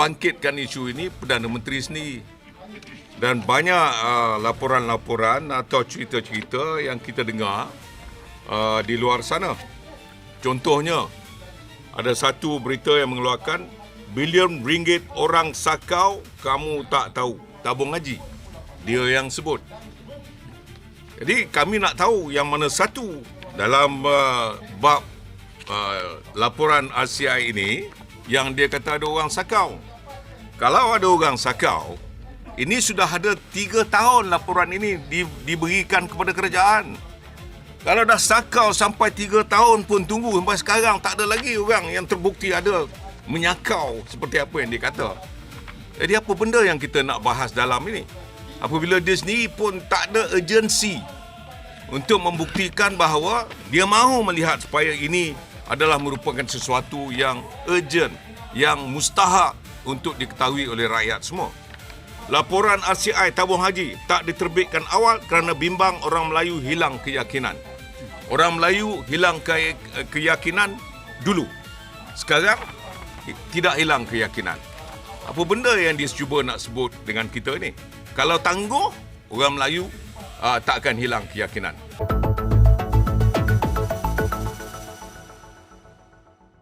bangkitkan isu ini Perdana Menteri sendiri. Dan banyak laporan-laporan atau cerita-cerita yang kita dengar di luar sana. Contohnya, ada satu berita yang mengeluarkan bilion ringgit orang sakau kamu tak tahu. Tabung haji. Dia yang sebut. Jadi kami nak tahu yang mana satu dalam bab laporan RCI ini yang dia kata ada orang sakau. Kalau ada orang sakau, ini sudah ada 3 tahun laporan ini diberikan kepada kerajaan. Kalau dah sakau sampai 3 tahun pun tunggu sampai sekarang tak ada lagi orang yang terbukti ada menyakau seperti apa yang dia kata. Jadi apa benda yang kita nak bahas dalam ini? Apabila dia sendiri pun tak ada urgensi untuk membuktikan bahawa dia mahu melihat supaya ini adalah merupakan sesuatu yang urgent, yang mustahak untuk diketahui oleh rakyat semua. Laporan RCI tabung haji tak diterbitkan awal kerana bimbang orang Melayu hilang keyakinan. Orang Melayu hilang keyakinan dulu. Sekarang tidak hilang keyakinan. Apa benda yang dia cuba nak sebut dengan kita ni? Kalau tangguh, orang Melayu tak akan hilang keyakinan.